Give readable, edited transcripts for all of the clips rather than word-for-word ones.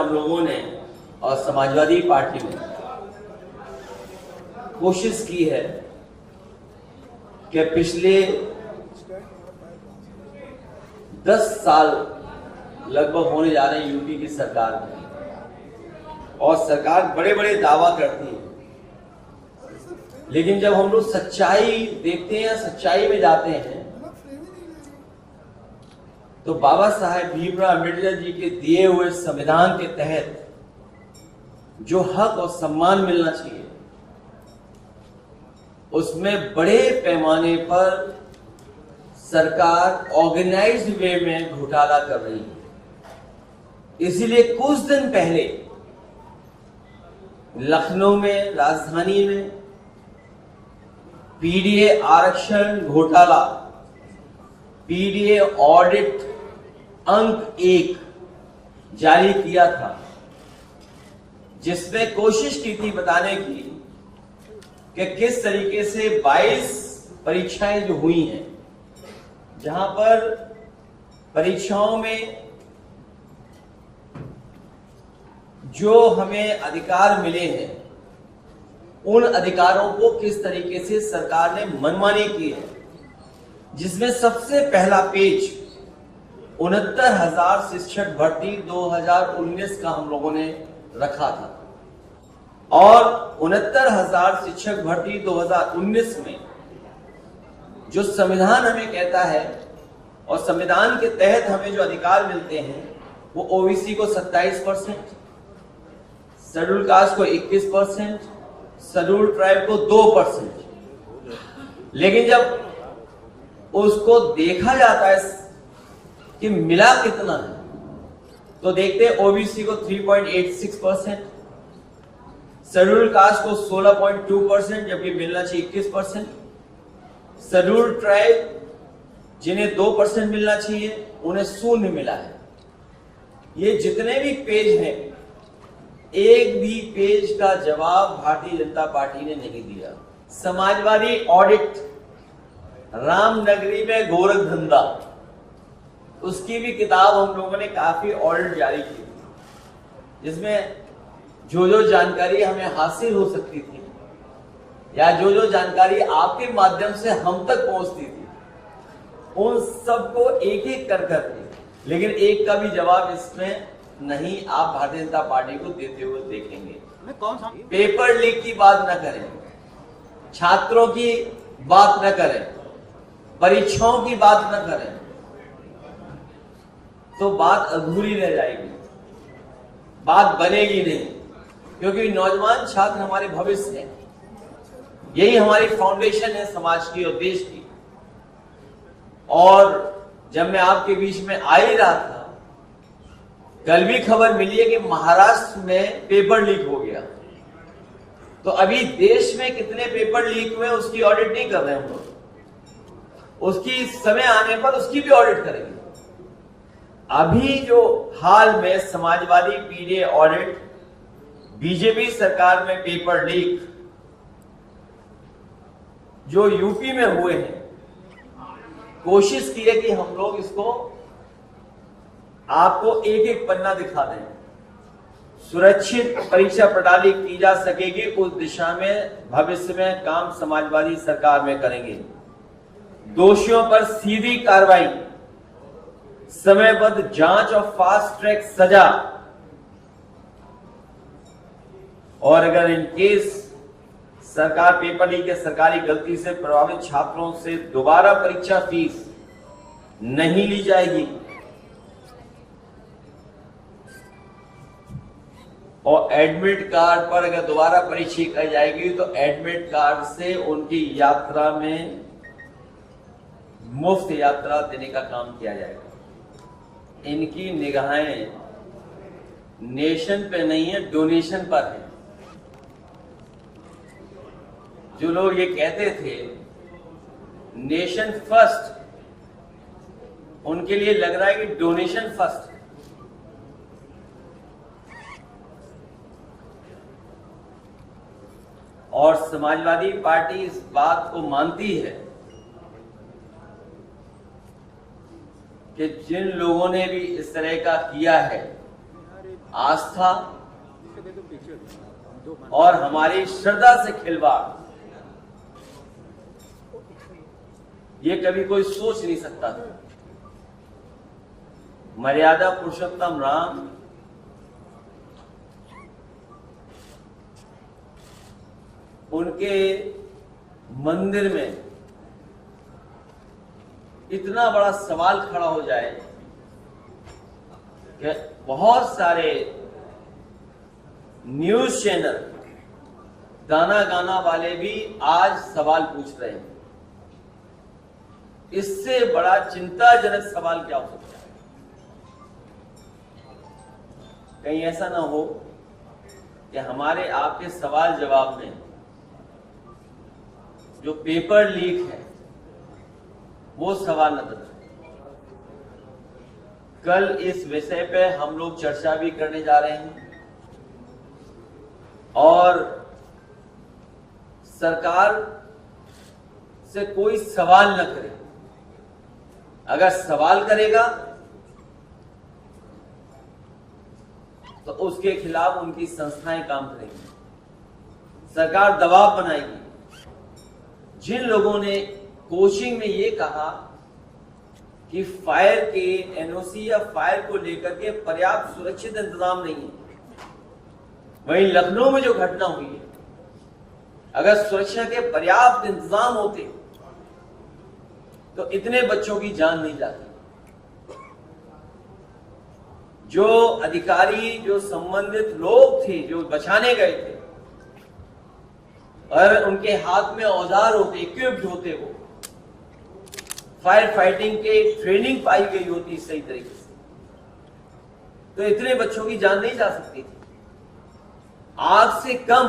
हम लोगों ने और समाजवादी पार्टी ने कोशिश की है कि पिछले 10 साल लगभग होने जा रहे हैं यूपी की सरकार में, और सरकार बड़े बड़े दावा करती है, लेकिन जब हम लोग सच्चाई देखते हैं, सच्चाई में जाते हैं, तो बाबा साहेब भीमराव अम्बेडकर जी के दिए हुए संविधान के तहत जो हक और सम्मान मिलना चाहिए, उसमें बड़े पैमाने पर सरकार ऑर्गेनाइज्ड वे में घोटाला कर रही है। इसीलिए कुछ दिन पहले लखनऊ में, राजधानी में पीडीए आरक्षण घोटाला, पीडीए ऑडिट अंक 1 जारी किया था, जिसमें कोशिश की थी बताने की कि किस तरीके से 22 परीक्षाएं जो हुई हैं, जहां पर परीक्षाओं में जो हमें अधिकार मिले हैं, उन अधिकारों को किस तरीके से सरकार ने मनमानी की है, जिसमें सबसे पहला पेज 69,000 शिक्षक भर्ती 2019 का हम लोगों ने रखा था, और 69,000 शिक्षक भर्ती 2019 में जो संविधान हमें कहता है और संविधान के तहत हमें जो अधिकार मिलते हैं, वो ओबीसी को 27%, शेड्यूल कास्ट को 21%, शेड्यूल ट्राइब को 2%। लेकिन जब उसको देखा जाता है कि मिला कितना है, तो देखते हैं ओबीसी को 3.86%, शेड्यूल कास्ट को 16.2%, जबकि मिलना चाहिए 21%, शेड्यूल ट्राइब जिन्हें 2% मिलना चाहिए, उन्हें 0 मिला है। ये जितने भी पेज हैं, एक भी पेज का जवाब भारतीय जनता पार्टी ने नहीं दिया। समाजवादी ऑडिट, रामनगरी में गोरख धंधा, उसकी भी किताब हम लोगों ने काफी ऑडिट जारी की, जिसमें जो जानकारी हमें हासिल हो सकती थी या जो जानकारी आपके माध्यम से हम तक पहुंचती थी, उन सबको एक एक कर करके, लेकिन एक का भी जवाब इसमें नहीं आप भारतीय जनता पार्टी को देते हुए देखेंगे। कौन सा पेपर लीक की बात न करें, छात्रों की बात न करें, परीक्षाओं की बात न करें, तो बात अधूरी रह जाएगी, बात बनेगी नहीं, क्योंकि नौजवान छात्र हमारे भविष्य हैं, यही हमारी फाउंडेशन है समाज की और देश की। और जब मैं आपके बीच में आ ही रहा था, कल भी खबर मिली है कि महाराष्ट्र में पेपर लीक हो गया। तो अभी देश में कितने पेपर लीक हुए उसकी ऑडिट नहीं कर रहे हम लोग, उसकी समय आने पर उसकी भी ऑडिट करेंगे। अभी जो हाल में समाजवादी पीडीए ऑडिट, बीजेपी सरकार में पेपर लीक जो यूपी में हुए हैं, कोशिश की है कि हम लोग इसको आपको एक एक पन्ना दिखा दें। सुरक्षित परीक्षा प्रणाली की जा सकेगी, उस दिशा में भविष्य में काम समाजवादी सरकार में करेंगे। दोषियों पर सीधी कार्रवाई, समयबद्ध जांच और फास्ट ट्रैक सजा, और अगर इन केस सरकार पेपर लीक या सरकारी गलती से प्रभावित छात्रों से दोबारा परीक्षा फीस नहीं ली जाएगी और एडमिट कार्ड पर अगर दोबारा परीक्षा की जाएगी, तो एडमिट कार्ड से उनकी यात्रा में मुफ्त यात्रा देने का काम किया जाएगा। इनकी निगाहें नेशन पे नहीं है, डोनेशन पर है। जो लोग ये कहते थे नेशन फर्स्ट, उनके लिए लग रहा है कि डोनेशन फर्स्ट। और समाजवादी पार्टी इस बात को मानती है कि जिन लोगों ने भी इस तरह का किया है, आस्था और हमारी श्रद्धा से खिलवाड़, ये कभी कोई सोच नहीं सकता था। मर्यादा पुरुषोत्तम राम उनके मंदिर में इतना बड़ा सवाल खड़ा हो जाए कि बहुत सारे न्यूज चैनल, गाना गाना वाले भी आज सवाल पूछ रहे हैं। इससे बड़ा चिंताजनक सवाल क्या हो सकता है? कहीं ऐसा ना हो कि हमारे आपके सवाल जवाब में जो पेपर लीक है वो सवाल न बचे। कल इस विषय पे हम लोग चर्चा भी करने जा रहे हैं और सरकार से कोई सवाल न करे। अगर सवाल करेगा तो उसके खिलाफ उनकी संस्थाएं काम करेंगी, सरकार दबाव बनाएगी। जिन लोगों ने कोचिंग में ये कहा कि फायर के एनओसी या फायर को लेकर के पर्याप्त सुरक्षित इंतजाम नहीं है, वहीं लखनऊ में जो घटना हुई है, अगर सुरक्षा के पर्याप्त इंतजाम होते तो इतने बच्चों की जान नहीं जाती। जो अधिकारी, जो संबंधित लोग थे, जो बचाने गए थे और उनके हाथ में औजार होते, इक्विप्ड होते, वो फायर फाइटिंग के ट्रेनिंग पाई गई होती सही तरीके से, तो इतने बच्चों की जान नहीं जा सकती थी। आग से कम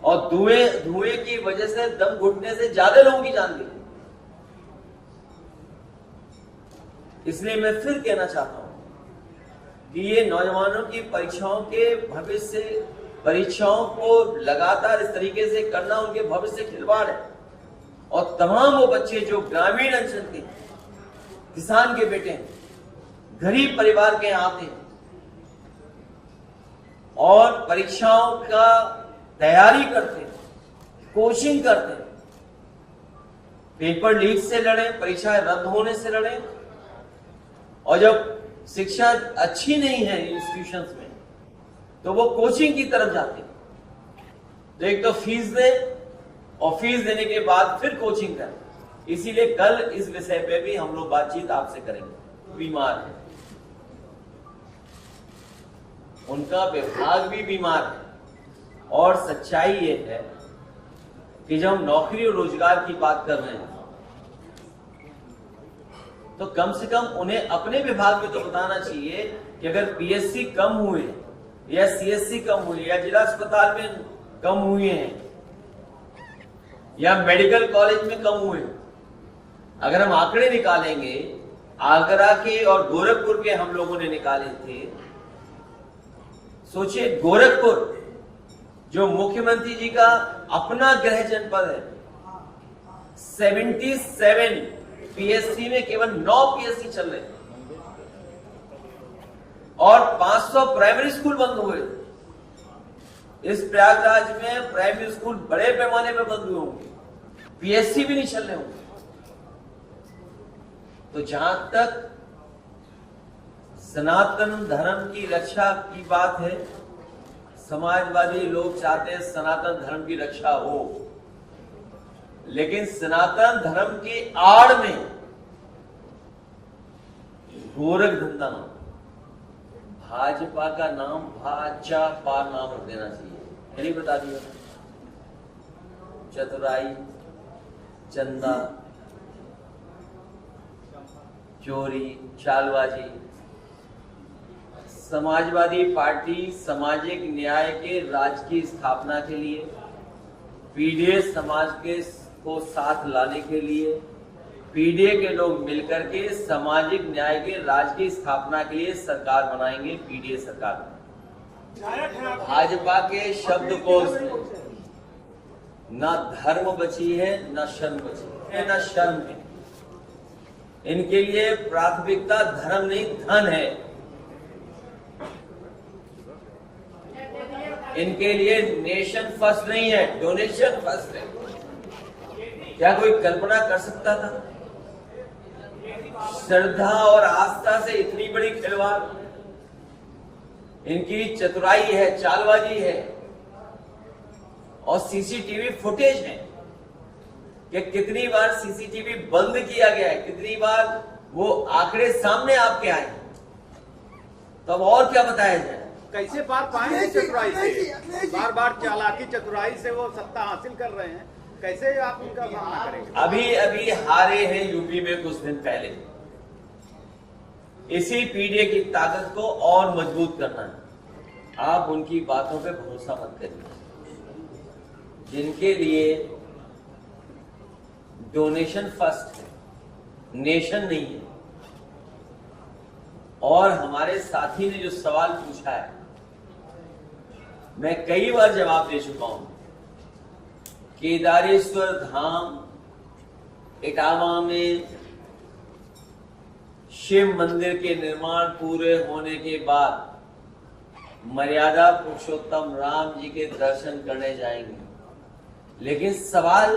और धुएं की वजह से दम घुटने से ज्यादा लोगों की जान गई। इसलिए मैं फिर कहना चाहता हूं कि ये नौजवानों की परीक्षाओं के भविष्य, परीक्षाओं को लगातार इस तरीके से करना उनके भविष्य से खिलवाड़ है। और तमाम वो बच्चे जो ग्रामीण अंचल के किसान के बेटे हैं, गरीब परिवार के आते हैं और परीक्षाओं का तैयारी करते हैं, कोचिंग करते हैं, पेपर लीक से लड़े, परीक्षाएं रद्द होने से लड़े, और जब शिक्षा अच्छी नहीं है इंस्टीट्यूशंस में तो वो कोचिंग की तरफ जाते हैं। तो एक तो फीस दे और फीस देने के बाद फिर कोचिंग करें। इसीलिए कल इस विषय पे भी हम लोग बातचीत आपसे करेंगे। बीमार है, उनका विभाग भी बीमार है, और सच्चाई ये है कि जब हम नौकरी और रोजगार की बात कर रहे हैं तो कम से कम उन्हें अपने विभाग में तो बताना चाहिए कि अगर पीएससी कम हुए या सीएससी कम हुई या जिला अस्पताल में कम हुए हैं या मेडिकल कॉलेज में कम हुए, अगर हम आंकड़े निकालेंगे, आगरा के और गोरखपुर के हम लोगों ने निकाले थे। सोचिए, गोरखपुर जो मुख्यमंत्री जी का अपना गृह जनपद है, 77 पीएससी में केवल 9 पीएससी चल रहे हैं और 500 प्राइमरी स्कूल बंद हुए। इस प्रयागराज में प्राइमरी स्कूल बड़े पैमाने पर बंद हुए होंगे, पीएससी भी नहीं चल रहे होंगे। तो जहां तक सनातन धर्म की रक्षा की बात है, समाजवादी लोग चाहते हैं सनातन धर्म की रक्षा हो, लेकिन सनातन धर्म की आड़ में गोरख धंधा नाम, भाजपा का नाम भाजपा नाम रख देना चाहिए। नहीं बता दिया, चतुराई, चंदा, चोरी, चालबाजी। समाजवादी पार्टी सामाजिक न्याय के राज्य की स्थापना के लिए, पीडीए समाज के को साथ लाने के लिए, पीडीए के लोग मिलकर के सामाजिक न्याय के राज्य की स्थापना के लिए सरकार बनाएंगे, पीडीए सरकार। भाजपा के शब्दकोश में ना धर्म बची है, ना शर्म बची है, ना शर्म है। इनके लिए प्राथमिकता धर्म नहीं, धन है। इनके लिए नेशन फर्स्ट नहीं है, डोनेशन फर्स्ट है। क्या कोई कल्पना कर सकता था श्रद्धा और आस्था से इतनी बड़ी खिलवाड़? इनकी चतुराई है, चालबाजी है और सीसीटीवी फुटेज है कि कितनी बार सीसीटीवी बंद किया गया है, कितनी बार वो आंकड़े सामने आपके आए। तो अब और क्या बताया जाए? कैसे बार पाएंगे चतुराई से? बार बार चालाकी चतुराई से वो सत्ता हासिल कर रहे हैं, कैसे आप उनका सामना करेंगे? अभी अभी हारे हैं यूपी में कुछ दिन पहले। इसी पीडीए की ताकत को और मजबूत करना है। आप उनकी बातों पे भरोसा मत करिए, जिनके लिए डोनेशन फर्स्ट है, नेशन नहीं है। और हमारे साथी ने जो सवाल पूछा है, मैं कई बार जवाब दे चुका हूं। केदारेश्वर धाम इटावा में शिव मंदिर के निर्माण पूरे होने के बाद मर्यादा पुरुषोत्तम राम जी के दर्शन करने जाएंगे। लेकिन सवाल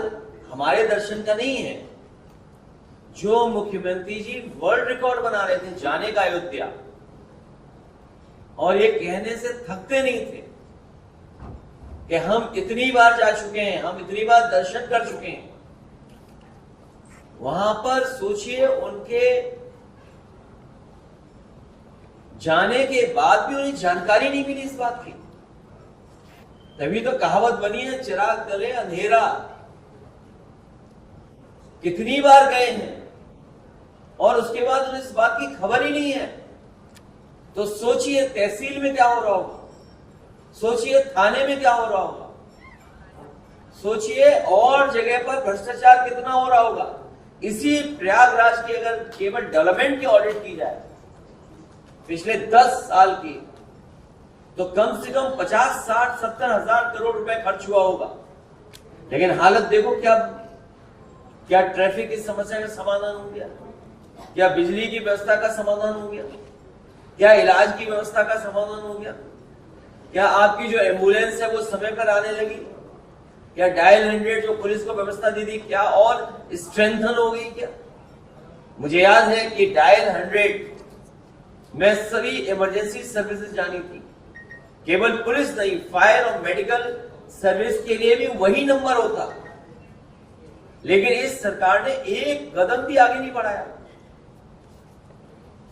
हमारे दर्शन का नहीं है। जो मुख्यमंत्री जी वर्ल्ड रिकॉर्ड बना रहे थे जाने का अयोध्या, और ये कहने से थकते नहीं थे कि हम इतनी बार जा चुके हैं, हम इतनी बार दर्शन कर चुके हैं। वहां पर सोचिए, उनके जाने के बाद भी उन्हें जानकारी नहीं मिली इस बात की। तभी तो कहावत बनी है, चिराग तले अंधेरा। कितनी बार गए हैं और उसके बाद उन्हें इस बात की खबर ही नहीं है। तो सोचिए तहसील में क्या हो रहा होगा, सोचिए थाने में क्या हो रहा होगा, सोचिए और जगह पर भ्रष्टाचार कितना हो रहा होगा। इसी प्रयागराज की अगर केवल डेवलपमेंट की ऑडिट की जाए पिछले 10 साल की, तो कम से कम 50, 60, 70 हजार करोड़ रुपए खर्च हुआ होगा। लेकिन हालत देखो, क्या ट्रैफिक की समस्या का समाधान हो गया? क्या बिजली की व्यवस्था का समाधान हो गया? क्या इलाज की व्यवस्था का समाधान हो गया? क्या आपकी जो एम्बुलेंस है वो समय पर आने लगी? क्या डायल 100 जो पुलिस को व्यवस्था दी थी, क्या और स्ट्रेंथन हो गई? क्या मुझे याद है कि डायल 100 में सभी इमरजेंसी सर्विसेज जानी थी, केवल पुलिस नहीं, फायर और मेडिकल सर्विस के लिए भी वही नंबर होता। लेकिन इस सरकार ने एक कदम भी आगे नहीं बढ़ाया।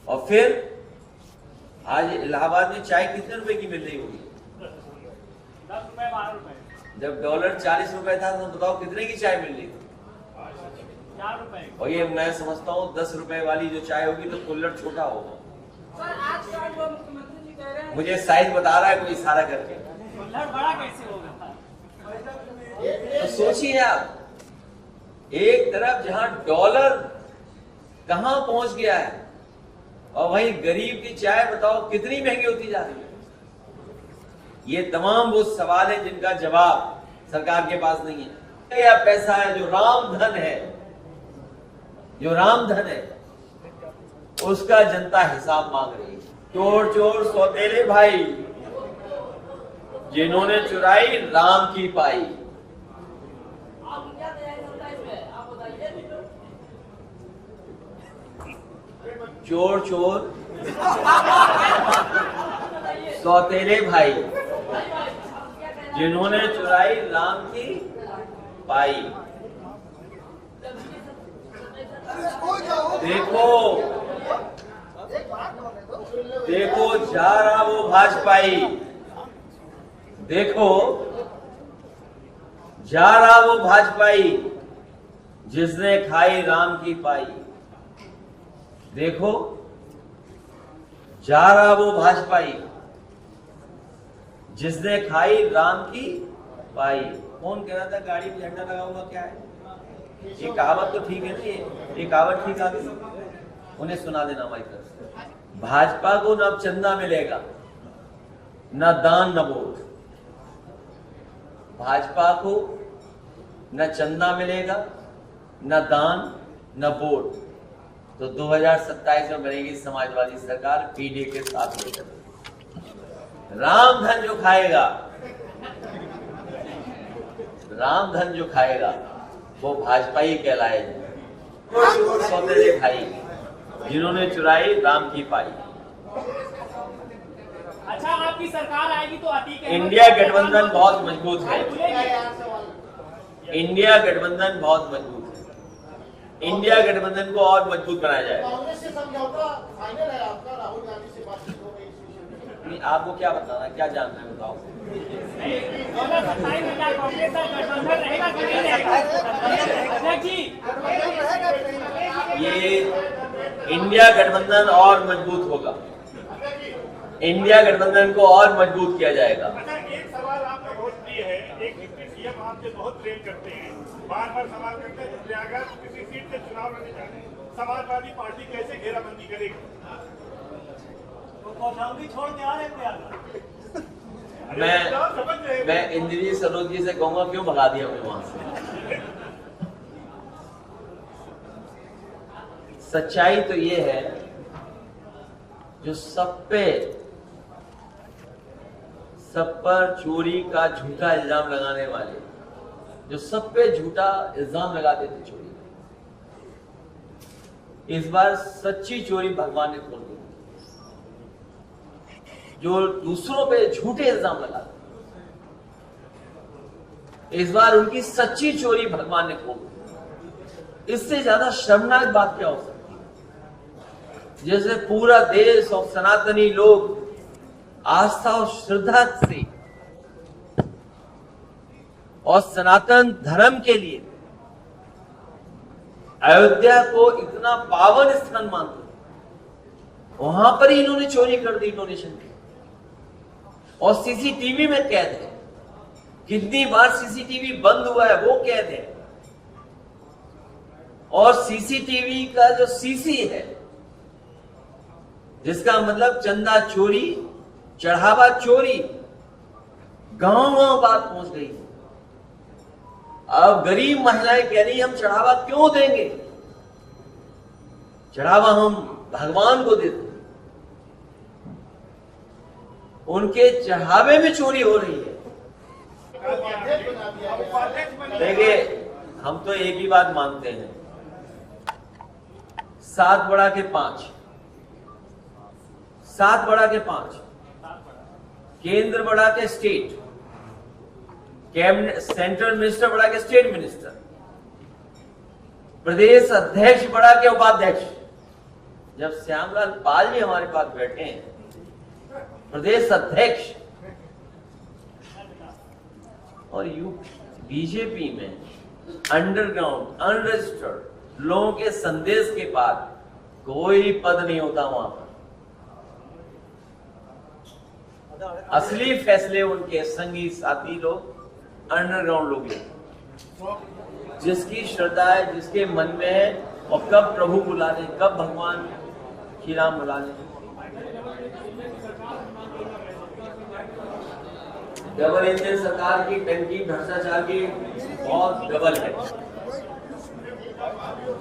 और फिर आज इलाहाबाद में चाय कितने रुपए की मिल रही होगी? 10 रुपए, 12 रुपए। जब डॉलर 40 रुपए था तो बताओ कितने की चाय मिल रही थी? 4 रुपए। और ये मैं समझता हूँ 10 रुपए वाली जो चाय होगी तो कुल्लड़ छोटा होगा। मुझे साइज बता रहा है कोई इशारा करके। कुल्हड़ बड़ा कैसे होगा? तो सोचिए आप, एक तरफ जहां डॉलर कहां पहुंच गया है और वहीं गरीब की चाय बताओ कितनी महंगी होती जा रही है। ये तमाम वो सवाल है जिनका जवाब सरकार के पास नहीं है। यह पैसा है जो राम धन है, जो राम धन है, उसका जनता हिसाब मांग रही है। चोर चोर सौतेले भाई, जिन्होंने चुराई राम की पाई। चोर चोर सौतेले भाई, जिन्होंने चुराई राम की पाई। देखो देखो जा रहा वो भाजपाई, देखो जा रहा वो भाजपाई, जिसने खाई राम की पाई। देखो जा रहा वो भाजपाई, जिसने खाई राम की पाई। कौन कह रहा था गाड़ी में झंडा लगा हुआ क्या है? ये कहावत तो ठीक है ना, ये कहावत ठीक आ गई, उन्हें सुना देना हमारी तरफ से। भाजपा को न चंदा मिलेगा, न दान, न वोट। भाजपा को न चंदा मिलेगा, न दान, न वोट। तो 2027 में बनेगी समाजवादी सरकार पीडीए के साथ मिलकर। राम धन जो खाएगा राम धन जो खाएगा वो भाजपा ही कहलाएगा। सौतेले खाई जिन्होंने चुराई राम की पाई। अच्छा, आपकी सरकार आएगी तो अतीक इंडिया गठबंधन बहुत मजबूत है। इंडिया गठबंधन बहुत मजबूत है। इंडिया गठबंधन को और मजबूत बनाया जाएगा। कांग्रेस से समझौता फाइनल है आपका? राहुल गांधी से बातचीत हो गई इस विषय में? आपको क्या बताना, क्या जानना है बताओ। 27 में कांग्रेस का गठबंधन रहेगा कि नहीं रहेगा? अध्यक्ष जी, ये इंडिया गठबंधन और मजबूत होगा। इंडिया गठबंधन को और मजबूत किया जाएगा। अच्छा, एक सवाल आपका बहुत प्रिय है। एक डिप्टी सीएम आपसे बहुत प्रेम करते हैं, बार बार सवाल करते हैं कि अगर किसी सीट से चुनाव लड़ने जाए समाजवादी पार्टी कैसे घेराबंदी करेगी? कौशाम्बी छोड़ के आ रहे हैं। मैं इंद्रजीत सरोज जी से कहूंगा क्यों भगा दिया हमें वहां से। सच्चाई तो ये है, जो सब पर चोरी का झूठा इल्जाम लगाने वाले, जो सब पे झूठा इल्जाम लगाते थे चोरी, इस बार सच्ची चोरी भगवान ने खोल दी। जो दूसरों पे झूठे इल्जाम लगाते, इस बार उनकी सच्ची चोरी भगवान ने खोल दी। इससे ज्यादा शर्मनाक बात क्या हो सकती है? जैसे पूरा देश और सनातनी लोग आस्था और श्रद्धा से और सनातन धर्म के लिए अयोध्या को इतना पावन स्थान मानते, वहां पर ही इन्होंने चोरी कर दी, डोनेशन की। और सीसीटीवी में कैद है, कितनी बार सीसीटीवी बंद हुआ है वो कैद है। और सीसीटीवी का जो सीसी है, जिसका मतलब चंदा चोरी, चढ़ावा चोरी, गांव-गांव बात पहुंच गई। अब गरीब महिलाएं कह रही हम चढ़ावा क्यों देंगे, चढ़ावा हम भगवान को देते। उनके चढ़ावे में चोरी हो रही है। देखिए, हम तो एक ही बात मानते हैं, 7 बड़ा के 5, 7 बड़ा के 5, केंद्र बड़ा के स्टेट, कैबिनेट सेंट्रल मिनिस्टर बड़ा के स्टेट मिनिस्टर, प्रदेश अध्यक्ष बड़ा के उपाध्यक्ष। जब श्यामलाल पाल जी हमारे पास बैठे हैं, प्रदेश अध्यक्ष, और बीजेपी में अंडरग्राउंड अनरजिस्टर्ड लोगों के संदेश के बाद कोई पद नहीं होता वहां पर। असली फैसले उनके संगी साथी लोग, अंडरग्राउंड लोग लेते, जिसकी श्रद्धा है, जिसके मन में है, और कब प्रभु बुला ले, कब भगवान श्री राम बुला ले। डबल इंजन सरकार की टंकी भ्रष्टाचार की बहुत डबल है।